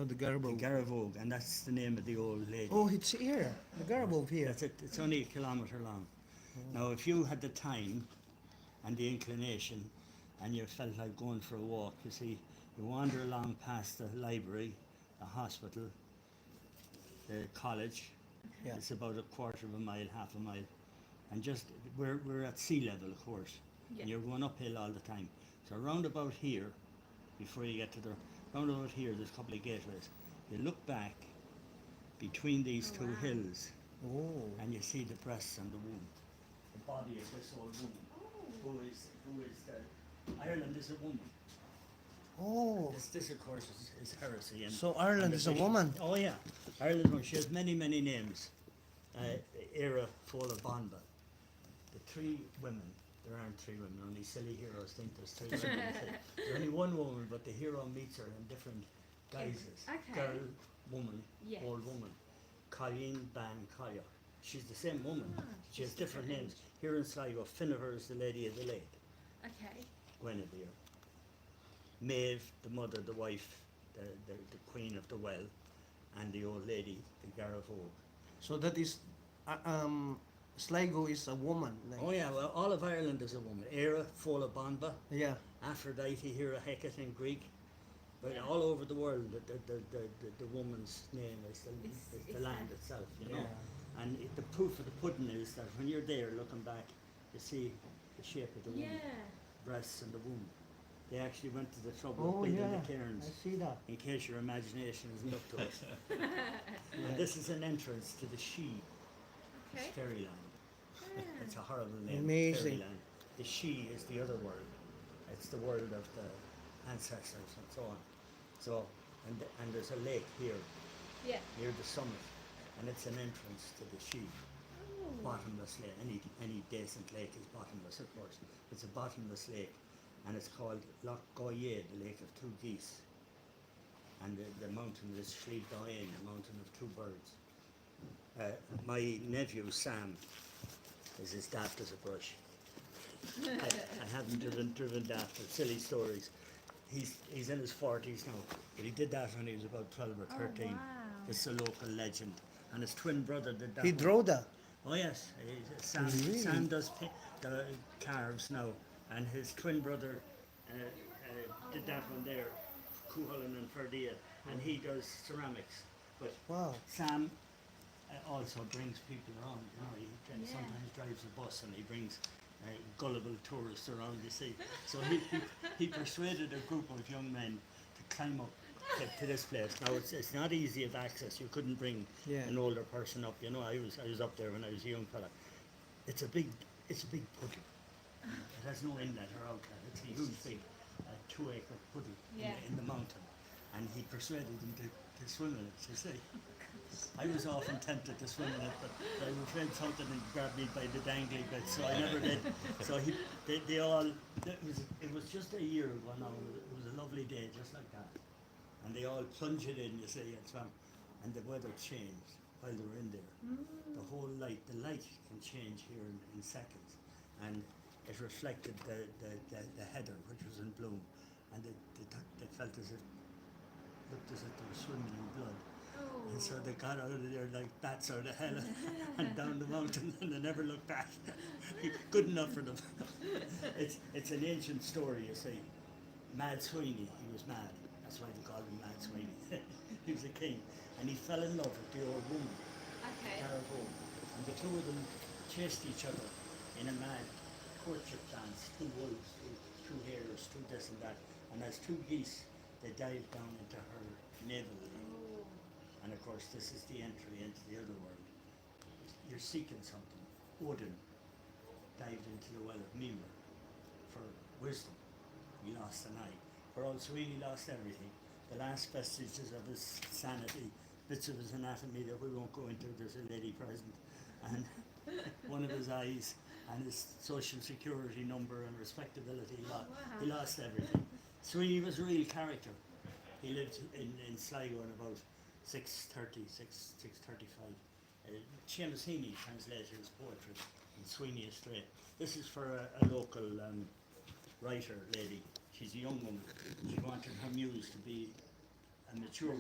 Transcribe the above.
Oh, the Garbo. Garavogue, and that's the name of the old lady. Oh, it's here. The Garbo here. That's it. It's only a kilometre long. Now, if you had the time and the inclination, and you felt like going for a walk, you see, you wander along past the library, the hospital, the college. Yeah. It's about a quarter of a mile, half a mile, and just we're at sea level, of course, and you're going uphill all the time. So round about here, before you get to the round about here, there's a couple of gateways. You look back between these two hills, Oh. and you see the breasts and the womb, the body of this old woman, who is the Ireland is a woman. Oh. This of course is heresy. And, So Ireland is a woman. Oh yeah, Ireland is a woman. She has many names. Era Fola Bonba. The three women. There aren't three women. Only silly heroes think there's three women. There's only one woman, but the hero meets her in different guises. Okay. Girl, woman, Yes. old woman. Colleen Ban Collier. She's the same woman. She has just different different names. Here in Sligo, Finnever is the lady of the lake. Okay. Guinevere. Maeve, the mother, the wife, the queen of the well, and the old lady, the Garavogue. So that is, Sligo is a woman. Like, Oh yeah, well, all of Ireland is a woman. Era, Fola Bonba, yeah. Aphrodite, Hera, Hecate in Greek. But all over the world, the woman's name is the land itself, you know. Yeah. And the proof of the pudding is that when you're there looking back, you see the shape of the woman, breasts and the womb. They actually went to the trouble Oh of building yeah. the cairns, I see that. in case your imagination isn't up to it. And this is an entrance to the She, Okay. fairyland. It's a horrible name. Amazing. Fairyland. The She is the other world. It's the world of the ancestors and so on. So, and there's a lake here Yeah. near the summit, and it's an entrance to the She. Bottomless lake. Any decent lake is bottomless, of course. It's a bottomless lake, and it's called Loch Goyer, the lake of two geese. And the mountain is Sligo, the mountain of two birds. My nephew Sam is as daft as a brush. I haven't driven daft at silly stories. He's in his 40s now, but he did that when he was about 12 or 13. wow. It's a local legend, and his twin brother did that. He one. drew that. Oh yes, Sam, Really? Sam does the carves now, and his twin brother did that one there, Cuchulainn and Ferdia, and he does ceramics. But Wow. Sam also brings people around. You know, he Yeah. sometimes drives a bus and he brings gullible tourists around. You see, so he persuaded a group of young men to climb up to this place. Now it's not easy of access. You couldn't bring Yeah. an older person up. You know, I was up there when I was a young fella. It's a big puddle. It has no inlet or outlet. It's a huge big 2-acre puddle Yeah. in the mountain, and he persuaded them to swim in it. You see. I was often tempted to swim in it, but I was afraid something would grab me by the dangly bit, so I never did. So they all, it was just a year ago now, it was a lovely day, just like that. And they all plunged in, you see, and swam. And the weather changed while they were in there. The whole the light can change here in seconds. And it reflected the heather, which was in bloom. And they felt as if, looked as if they were swimming in blood. And so they got out of there like bats out of hell and down the mountain, and they never looked back. Good enough for them. It's an ancient story, you see. Mad Sweeney, he was mad. That's why they called him Mad Sweeney. He was a king, and he fell in love with the old woman, Okay. Garavogue. And the two of them chased each other in a mad courtship dance. Two wolves, two hares, two this and that. And as two geese, they dived down into her navel. And of course, this is the entry into the other world. You're seeking something. Odin dived into the well of Mimir for wisdom. He lost an eye. Or else really lost everything. The last vestiges of his sanity, bits of his anatomy that we won't go into. There's a lady present, and one of his eyes, and his social security number and respectability. He lost everything. Sweeney was a real character. He lived in Sligo in about 635. Seamus Heaney translated his poetry in Sweeney Estray. This is for a local writer lady. She's a young woman. She wanted her muse to be a mature